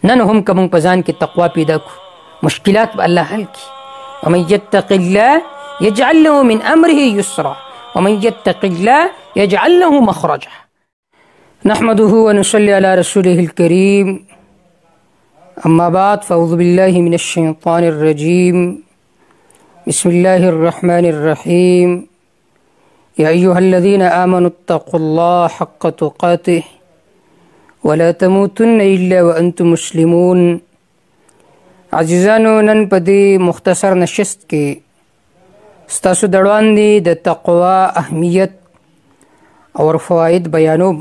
نن هم که موږ په ځان کې تقوا پیدا کړو مشکلات به الله حل کړي. ومن یتق الله یجعل له من امره یسرا ومن یتق الله یجعل له مخرجا. نحمده ونصلي على رسوله الكريم. أما بعد فأعوذ بالله من الشيطان الرجيم. بسم الله الرحمن الرحيم. يا أيها الذين آمنوا اتقوا الله حق تقاته ولا تموتن إلا وأنتم مسلمون. عزیزانو، نن په دې مختصر نشست کې ستاسو د وړاندې د تقوا اهمیت او فواید بیانوم.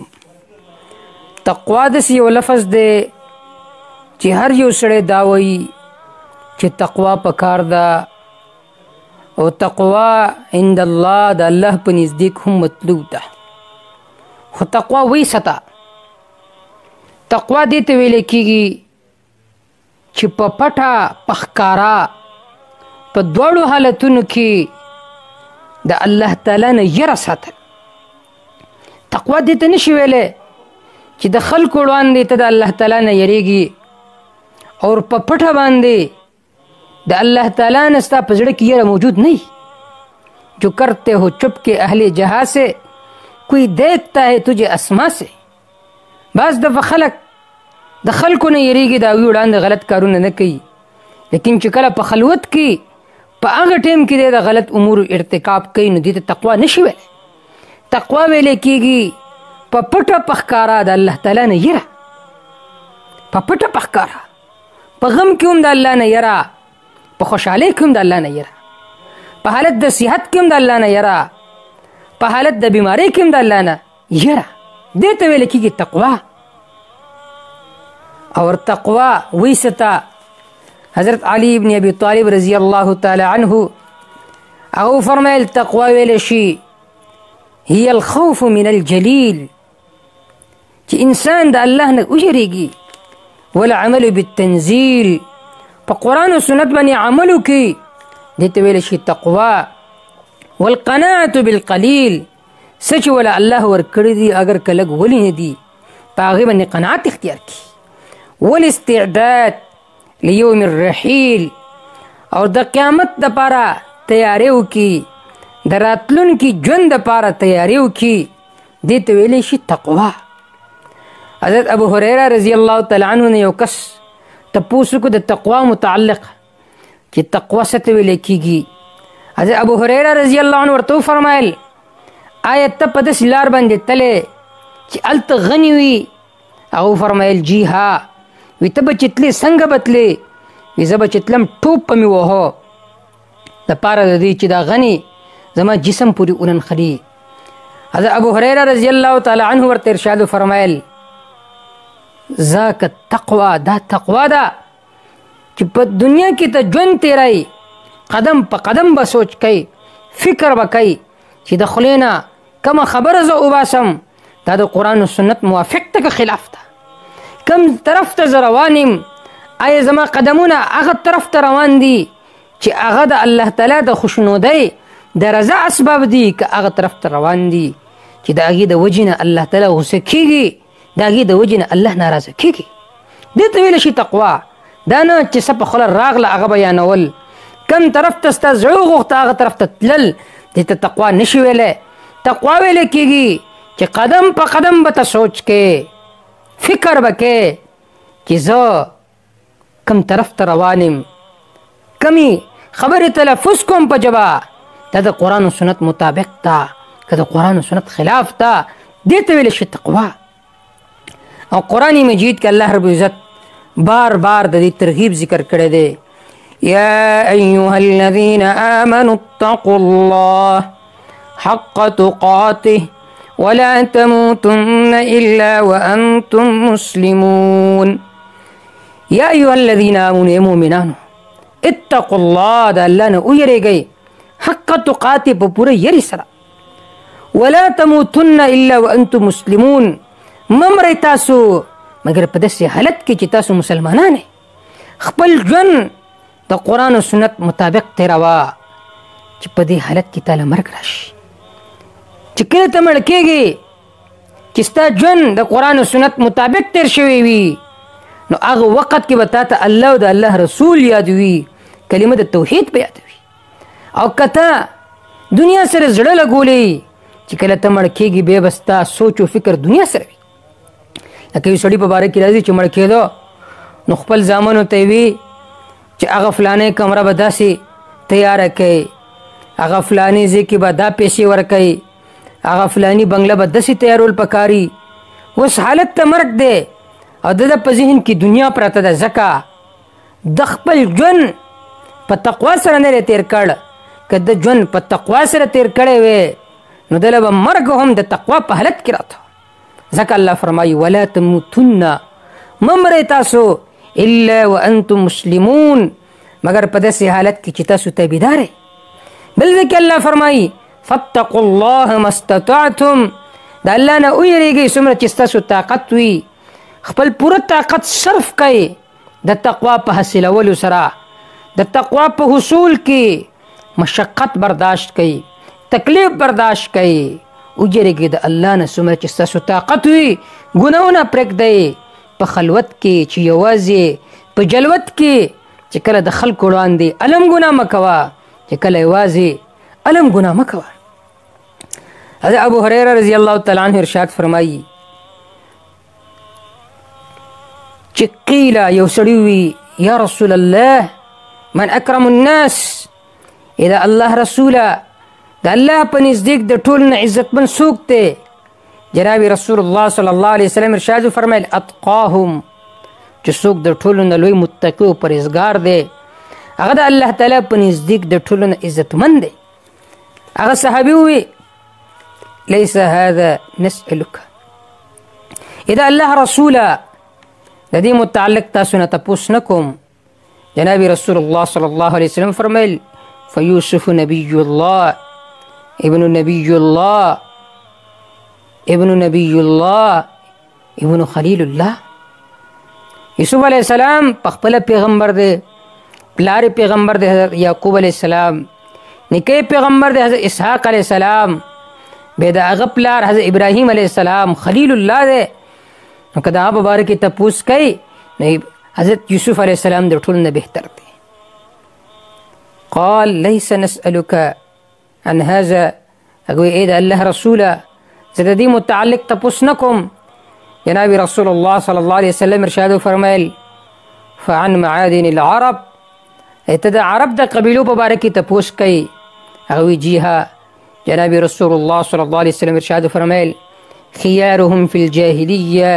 تقوا داسې یو لفظ دی چې هر یو سړی دا وایي چې تقوا پکار ده، او تقوا عند الله د الله په نزدیک هم مطلوب ده. خو تقوا وایي ستا تقوا دې ته ویل کېږي چې په پټه په ښکارا په دواړو حالتونو کې د الله تعالی نه یره ساتل. تقوا دې ته نشي ویلی چې د خلکو وړاندې ته د الله تعالی نه یریږي اور په پټه باندې د الله تعالی نه ستا په زړه کې یره موجود نه. جو کرتے ہو چپ کے اہل جہاں سے کوئی دیکھتا ہے تجھے اسما سے. بعض دفعه خلک د خلکو نه یریږي، د هغوی وړاندې غلط کارونه نه کوي، لیکن چې کله په خلوت کې په هغه ټیم کې دی د غلط امورو ارتکاب کوي نو دې ته تقوا نشي ویلی. تقوا ویلی کېږي په پټه په ښکاره د الله تعالی نه یره، په پټه په ښکاره، په غم کې هم د الله نه یره، په خوشحالۍ کې هم د الله نه یره، په حالت د صحت کې هم د الله نه یره، په حالت د بیمارۍ کې هم د الله نه یره. دې ته ویل کېږي تقوا. اور تقوا وی ستا حضرت علی ابن ابی طالب رضی الله تعالی عنه هغه فرمایل تقوا ویل شي هي الخوف من الجلیل، چې انسان د الله نه ویریږي، والعمل بالتنزیل، په قرآن و سنت باندې عمل وکړي، دې ته ویل شي تقوا. والقناعة بالقلیل، څه چې ولا الله ورکړي دي اگر که لږ ولې نه دي په هغې باندې قناعت اختیار کړي. والاستعداد لیوم الرحیل، او د قیامت دپاره تیاری وکړي، د راتلونکي ژوند دپاره تیاری وکړي، دې ته ویلی شي تقوا. حضرت ابو هریره رضی الله تعالی عنه نه یو کس تپوس وکړو د تقوا متعلق چې تقوا څه ته ویلی کېږي. حضرت ابو هریره رضی الله عنه ورته وفرمایل آیا ته په داسې لار باندې تللی چې هلته غني وي؟ هغه وفرمایل جی ها. وي ته به چې تلې څنګه به تلې؟ وي زه به چې تلم ټوپ به مې وهه دپاره د دې چې دا غني زما جسم پورې وننخلي. حضرت ابو هریره رضی الله تعالی عنه ورته ارشاد وفرمایل ذاک تقوا، دا تقوا ده چې په دنیا کې ته ژوند تیری، قدم په قدم به سوچ کوي، فکر به کوي چې د خولې نه کومه خبره زه وباسم دا د قرآن و سنت موافق ته که خلاف ده، کم طرف ته زه روان یم، آیا زما قدمونه هغه طرف ته روان دي چې هغه د الله تعالی د خوشنودۍ د رضا اسباب دي، که هغه طرف ته روان دي چې د هغې د وجې نه الله تعالی غصه کېږي، د هغې د وجې نه الله ناراضه کېږي. دې ته ویلی شي تقوا. دا نه چې څه په خوله راغله هغه بیانول، کم طرف ته ستا زړه وغوښته هغه طرف ته تلل، دې ته تقوا نشي ویلی. تقوا ویلی کېږي چې قدم په قدم به ته سوچ کې، فکر به کې چې زه کم طرف ته روان یم، کمی خبرې تلفظ کوم په ژبه دا د قرآن و سنت مطابق ده که د قرآن و سنت خلاف ده، دې ته ویلی شي تقوا. او قرآن مجید کې الله رب العزت بار بار د دې ترغیب ذکر کړی دی. یا ایها الذین آمنوا اتقوا الله حق تقاته ولا تموتن الا وانتم مسلمون. یا ایها الذین آمنوا مؤمنانو اتقوا الله، د الله نه ویریږئ، حق تقاته په پوره یری سره، ولا تموتن الا وانتم مسلمون، ممرئ تاسو مگر په داسې حالت کې چې تاسو مسلمانان یې. خپل ژوند د قرآن و سنت مطابق تیروه چې په دې حالت کې تاله مرګ راشي. چې کله ته مړ کېږې چې ستا ژوند د قرآن و سنت مطابق تیر شوی وي نو هغه وخت کې به تا ته الله او د الله رسول یاد وي، کلمه د توحید په یاد وي. او کته دنیا سره زړه لګولې چې کله ته مړ کېږي بیا به ستا سوچ او فکر دنیا سره وي. لکه یو سړي په باره کې راځي چې مړ کېدو نو خپل زامنو ته وي چې هغه فلانې کمره به داسې تیاره کوي، هغه فلانې ځای کې به دا پیسې ورکوي، هغه فلاني بنګله به داسې تیارول پکاري. اوس حالت ته مرګ دی او د په ذهن کې دنیا پرته ده، ځکه د خپل ژوند په تقوا سره نه تیر کړ. که د ژوند په تقوا سره تیر کړی وی نو دله به مرګ هم د تقوا په حالت کې راته. ځکه الله فرمایي ولا تموتن، ممرئ تاسو الا وانتم مسلمون، مگر په داسې حالت کې چې تاسو تابعدار یې. بل ځای کې الله فرمایي فاتقوا الله ما استطعتم، د الله نه ویریږئ څومره چې ستاسو طاقت وي. خپل پوره طاقت صرف کړئ د تقوا په حاصلولو سره، د تقوا په حصول کې مشقت برداشت کړئ، تکلیف برداشت کړئ، وجریږئ د الله نه څومره چې ستاسو طاقت وي. ګناهونه پرېږدئ په خلوت کې چې یوازې په جلوت کې، چې کله د خلکو وړاندې علم ګناه مه کوه، چې کله یوازې علم ګناه مه کوه. حضرت ابو هريره رضی الله تعالی عنہ ارشاد فرمایي چې قیل یو سړي وي یا رسول الله من اکرم الناس، اذا الله رسوله د الله په نزدیک د ټولو نه عزتمن څوک دی؟ جناب رسول الله صلی الله علیه وسلم ارشاد فرمایل اتقاهم، چې څوک د ټولو نه لوی متقی او پرهیزګار دی هغه د الله تعالی په نزدیک د ټولو نه عزتمن دی. هغه صحابي ووی ليس هذا نسألك، اذا الله رسوله د دې متعلق تاسو نه تپوس نه کوم. جناب رسول الله صلی الله علیه وسلم فرمایل فیوسف نبی الله ابن نبی الله ابن نبی الله ابن خلیل الله. یوسف علیہ السلام په خپل پیغمبر دی، پلار پیغمبر دی حضرت یعقوب علیہ السلام، نیکه پیغمبر دی حضرت اسحاق علیہ السلام، بیا د هغه پلار حضرت ابراهیم علیہ السلام خلیل الله دی. نو که د هغه په باره کې تپوس کوي نو حضرت یوسف علیہ السلام د ټولو نه بهتر دی. قال ليس نسألك عن هذا، هغه وی ای د الله رسوله زه د دې متعلق تپوس نه کوم. جناب رسول الله صلی الله علیه وسلم ارشاد فرمایل فعن معادن العرب، ته د عرب د قبیلو په باره کې تپوس کوي؟ هغه وی جی ها. جناب رسول الله صلی الله علیه وسلم ارشاد فرمایل خيارهم في الجاهلیه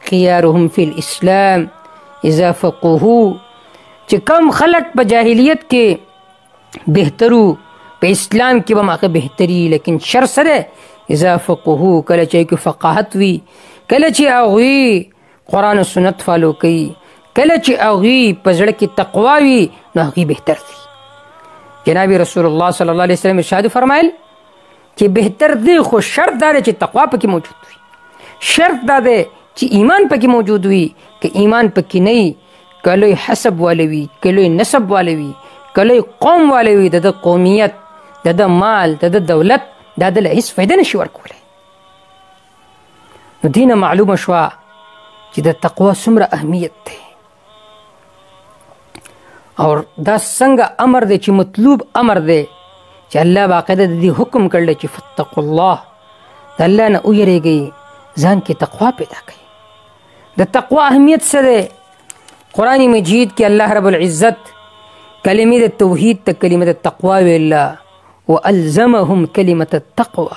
خيارهم في الاسلام اذا فقهوا، چې کم خلق په جاهلیت کې بهترو په اسلام کې به هغه بهتري، لیکن شر سره اذا فقهوا، کله چې کې فقاهت وي، کله چې هغوی قرآن و سنت فالو کوي، کله چې هغوی په زړه کې تقوا وي نو هغوی بهتر دي. جناب رسول الله صلی الله علیه وسلم ارشاد فرمایل چې بهتر دی، خو شرط دا دی چې تقوا پکې موجود وي، شرط دا دی چې ایمان پکې موجود وي. که ایمان پکې نه وي، که لوی حسب والی وي، که لوی نسب والی وي، که لوی قوم والی وي، د ده قومیت، د ده مال، د ده دولت دا دله هېڅ فایده نشي ورکولی. نو دې نه معلومه شوه چې د تقوا څومره اهمیت دی او دا څنګه امر دی چې مطلوب امر دی چې الله باقاعده د دې حکم کړی چې فتقوا الله، د الله نه ویریږئ، ځان کې تقوا پیدا کړئ. د تقوا اهمیت څه دی؟ قرآن مجید کې الله رب العزت کلمې د توحید ته کلمه د تقوا ویله والزمهم کلمه التقوا.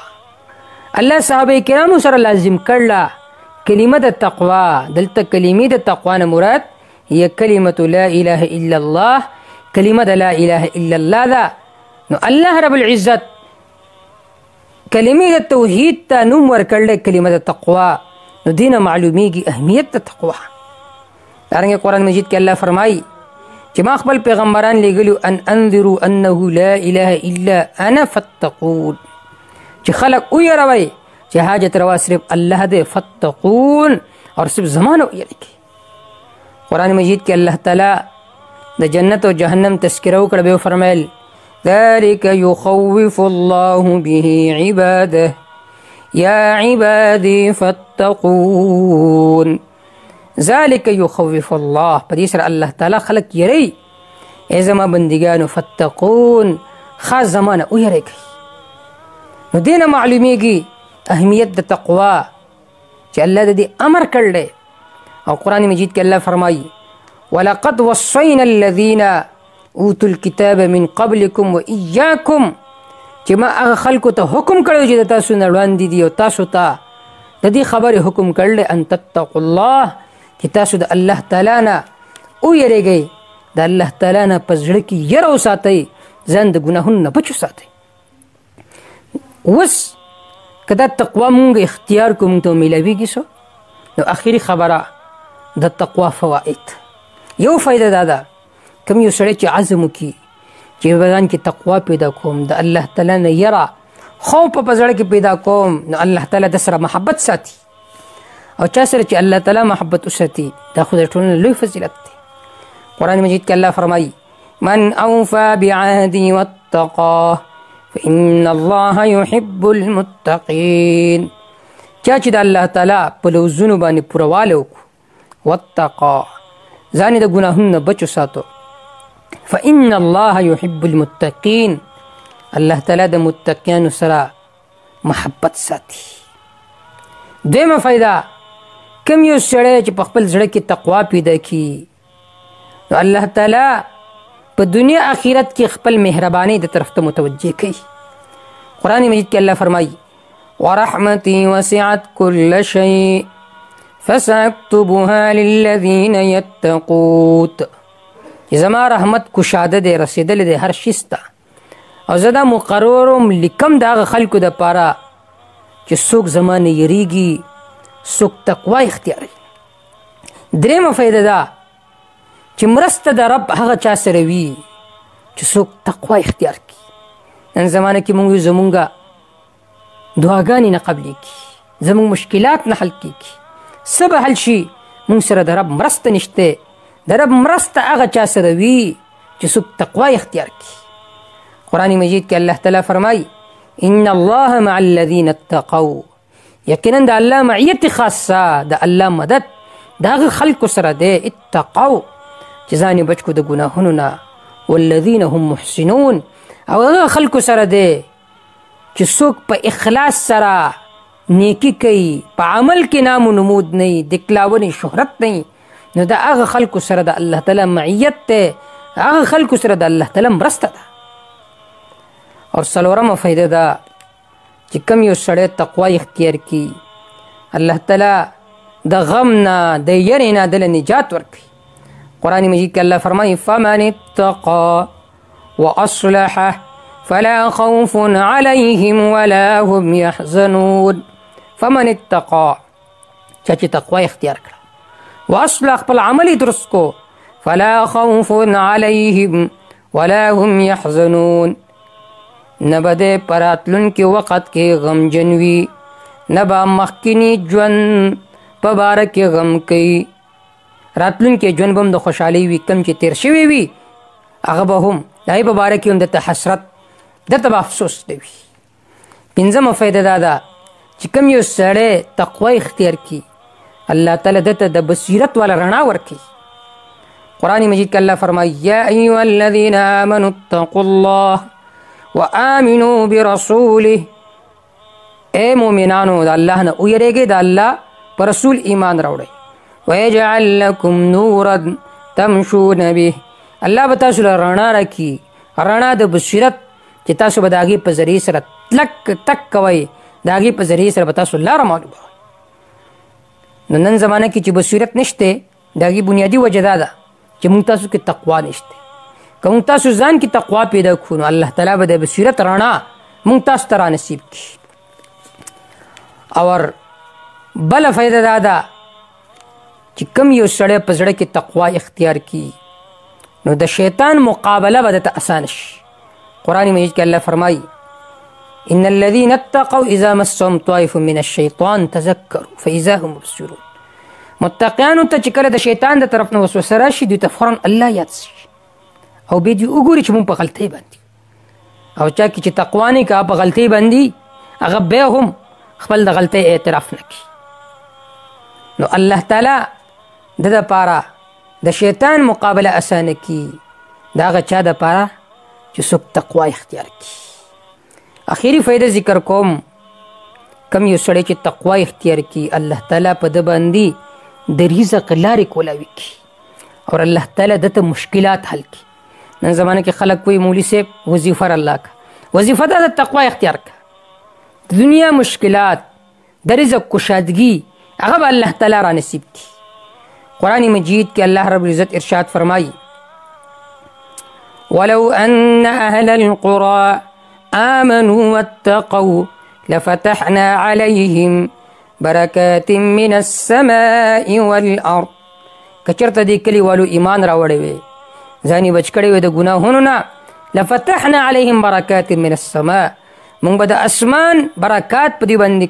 الله صحابه کرامو سره لازم کړله کلمه د تقوا. دلته کلمې د تقوا نه مراد هي کلمه لا اله الا الله، کلمه د لا اله الا الله ده. نو الله رب العزت کلمې د توحید ته نوم ورکړل کلمه د تقوا. نو دینه معلومیږي اهمیت د تقوا. دارنګه قرآن مجید کې الله فرمایي چې ما خپل پیغمبران لېږلي ان انذروا انه لا اله الا انا فاتقون، چې خلق ویروي چې حاجت روا صرف الله دې، فتقون اور صرف زمانه ویریږي. قرآن مجید کې الله تعالی د جنت او جهنم تذکره وکړه، به فرمایل ذلك يخوف الله به عباده يا عبادي فاتقون. ذالک یخوف الله، په دې سره الله تعالی خلق یری. ای زما بندګانو فتقون، خاص زمانه ویریږئ. نو دې نه معلومیږي اهمیت د تقوا چې الله د دې امر کړی. او قرآن مجید کې الله فرمایي ولقد وصینا الذین اوتوا الكتاب من قبلکم وإیاکم، چې ما هغه خلکو ته حکم کړی چې د تاسو نه وړاندې دي او تاسو ته د دې خبرې حکم کړلی ان تتقوا الله، چې تاسو د الله تعالی نه ویریږئ، د الله تعالی نه په زړه کې یره وساتئ، ځان د ګناهونو نه بچ وساتئ. اوس که دا تقوا مونږ اختیار کړو مونږ ته میلاویږي څه؟ نو آخري خبره د تقوا فواید. یو فایده دا ده کوم یو سړی چې عزم وکړي چې په ځان کې تقوا پیدا کوم، د الله تعالی نه یره خوف په زړه کې پیدا کوم، نو الله تعالی د سره محبت ساتي. او چا سره چې الله تعالی محبت وساتي دا خو د ټولنې لوی فضیلت دی. قرآن مجید کې الله فرمایي من اوفى بعهده واتقاه فإن الله يحب المتقين، چا چې د الله تعالی په لوزونو باندې پوروالی وکړو، واتقا ځان یې د ګناهونو نه بچ وساتو، فإن الله يحب المتقين، الله تعالی د متقیانو سره محبت ساتي. دویمه فایده کوم یو سړی چې په خپل زړه کې تقوا پیدا کړي نو الله تعالی په دنیا آخرت کې خپل مهرباني د طرف ته متوجه کوي. قرآن مجید کې الله فرمایي ورحمتي وسعت كل شيء فسأكتبها للذين يتقون، چې زما رحمت کشاده دی، رسیدلی دی هر شي ته، او زه دا مقررم لیکم د هغه خلکو دپاره چې څوک زما نه یریږي، څوک تقوا اختیاروي. درېیمه فایده ده چې مرسته د رب هغه چا سره وي چې څوک تقوا اختیار کړي. نن زمانه کې موږ زمونږ دعاګانې نه قبلېږي، زمونږ مشکلات نه حل کېږي، څه به حل شي موږ سره د رب مرسته نشته. د رب مرسته هغه چا سره وي چې څوک تقوا اختیار کړي. قرآن مجید کې الله تعالی فرمایي ان الله مع الذین اتقوا، یقینا د الله معیت خاصه، د الله مدد د هغه خلکو سره دی اتقوا چې ځان یې بچ کړو د ګناهونو نه، والذین هم محسنون، او هغه خلکو سره دی چې څوک په اخلاص سره نیکی کوي، په عمل کې نام و نمود نه وي، دکلاونې شهرت نه وي، نو د هغه خلکو سره د الله تعالی معیت دی، هغه خلکو سره د الله تعالی مرسته ده. او څلورمه فایده ده چې کوم یو سړی تقوا اختیار کړي الله تعالی د غم نه د یرې نه دله نجات ورکوي. قرآن مجید کې الله فرمایي فمن اتقى واصلح فلا خوف عليهم ولا هم يحزنون. فمن اتقى، چا چې تقوا اختیار کړه، واصلح خپل عمل درست کو، فلا خوف عليهم ولا هم يحزنون، نه به دی په راتلونکي وخت کې غمجن وي، نه به مخکیني ژوند په باره کې غم کوي. راتلونکي ژوند به هم د خوشحالۍ وي، کم چې تیر شوی وي هغه به هم د هغې په باره کې هم دته حسرت، دته به افسوس نه وي. پنځمه فایده دا ده چې کوم یو سړی تقوا اختیار کړي الله تعالی دته د بصیرت والا رڼا ورکوي. قرآن مجید کې الله فرمایي یا ایها الذین آمنوا اتقوا الله وآمنوا برسوله، اے مومنانو د الله نه ویریږئ، د الله په رسول ایمان راوړئ. ویجعل لکم نورا تمشون به، الله به تاسو له رڼا راکړي، رڼا د بصیرت چې تاسو به د هغې په ذریعې سره تک کوئ، د هغې په ذریعې سره به تاسو لاره معلوموئ. نو نن زمانه کې چې بصیرت نشته د هغې بنیادي وجه دا ده چې موږ تاسو کې تقوا نشته. که موږ تاسو ځان کې تقوا پیدا کړو نو الله تعالی به د بصیرت رڼا موږ تاسو ته رانصیب کړي. اور بله فایده دا ده چې کوم یو سړی په زړه کې تقوا اختیار کړي نو د شیطان مقابله به درته اسانه شي. قرآن مجید کې الله فرمایي ان الذين اتقوا اذا مسهم طائف من الشيطان تذكروا فاذا هم مبصرون. متقیانو ته چې کله د شیطان د طرف نه وسوسه راشي دوی ته فوراً الله یاد شي او بیا دوی وګوري چې مونږ په غلطۍ باندې، او چا کې چې تقوا نه کوي په غلطۍ باندې هغه بیا هم خپل د غلطۍ اعتراف نه کوي. نو الله تعالی د دپاره د شیطان مقابله اسانه کی د هغه چا دپاره چې څوک تقوا اختیار کړي. اخري فایده ذکر کوم. کم یو سړی چې تقوا اختیار کړي الله تعالی په ده باندې د رزق لارې کولاوي کړي او الله تعالی دته مشکلات حل کړي. نن زمانه کې خلک وایي مولوي صاحب وظیفه الله کا. وظیفه دا د تقوا اختیار کا. د دنیا مشکلات د رزق کشادګي هغه به الله تعالی را نصیب کړي. قرآن مجید کې الله رب العزت ارشاد فرمایي ولو ان اهل القرى آمنوا واتقوا لفتحنا عليهم بركات من السماء والارض. کچرته دې کلی والو ایمان راوړی وي ځانې بچ کړی وي د ګناهونو نه لفتحنا عليهم بركات من السماء موږ به د اسمان برکات په دې باندې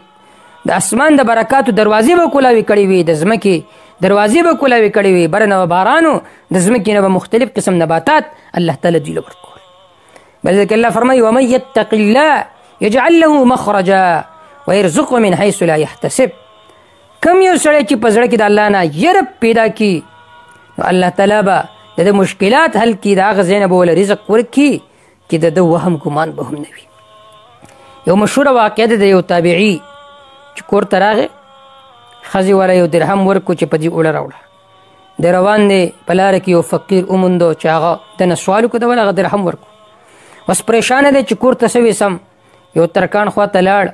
د اسمان د برکاتو دروازې به کولاوي کړې وي د ځمکې دروازې به کولاوي کړې وي بر نه به بارانو د ځمکې نه به مختلف قسم نباتات الله تعالی دوی له ورکول. بل ځکه الله فرمایي ومن یتق الله یجعل له مخرجا ويرزقه من حيث لا يحتسب. کم یو سړی چې په زړه کې د الله نه یره پیدا کړي نو الله تعالی به د مشکلات حل کړي د هغه ځای نه به ورله رزق ورکړي چې د ده وهم ګمان به هم نه وي. یو مشهوره واقعه ده د یو تابعي چې کور ته راغی ښځې والا یو درهم ورکړو چې په دې اوړه راوړه. دی روان دی په لاره کې یو فقیر وموندو چې هغه دنه سوال وکړو د ول هغه درهم ورکړو. اوس پریشانه دی چې کور ته څه ویسم. یو ترکان خواته لاړ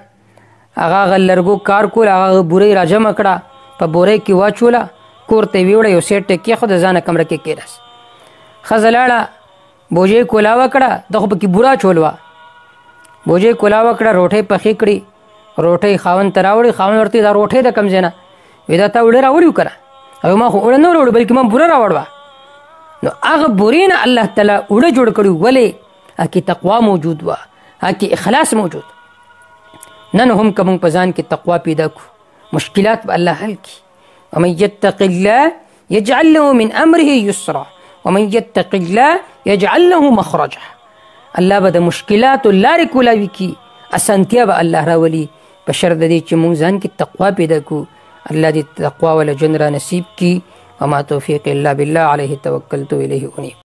هغه هغه لرګو کار کول هغه بورۍ راجمع کړه په بورۍ کې واچوله کور ته یې ویوړه یو سیټ ټې کېښود د ځانه کمره کې کېناست. ښځه لاړه بوجۍ کولاوه کړه ده خو پکې بوره چول وه. بوجۍ کولاوه کړه روټۍ پخې کړي روټۍ خاوند ته راوړې خاوند ورته دا روټۍ د کوم ځای نه وایي دا تا اوړه راوړي وو که نه او ما خو اوړه نه راوړو بلکې ما بوره راوړوه. نو هغه بورې نه الله تعالی اوړه جوړ کړي ولې هغې تقوا موجود وه هغې اخلاص موجود. نن هم که موږ په ځان کې تقوا پیدا کړو مشکلات به الله حل کړي. ومن یتق الله یجعل له من امره یسرا ومن یتق الله یجعل له مخرجا. الله به د مشکلاتو لارې کولاوي کړي اسانتیا به الله راولي په شرط د دې چې موږ ځان کې تقوا پیدا کړو. الله دې تقوا والا ژوند را نصیب کړي. وما توفیق الا بالله علیه توکلت و الیه انیب.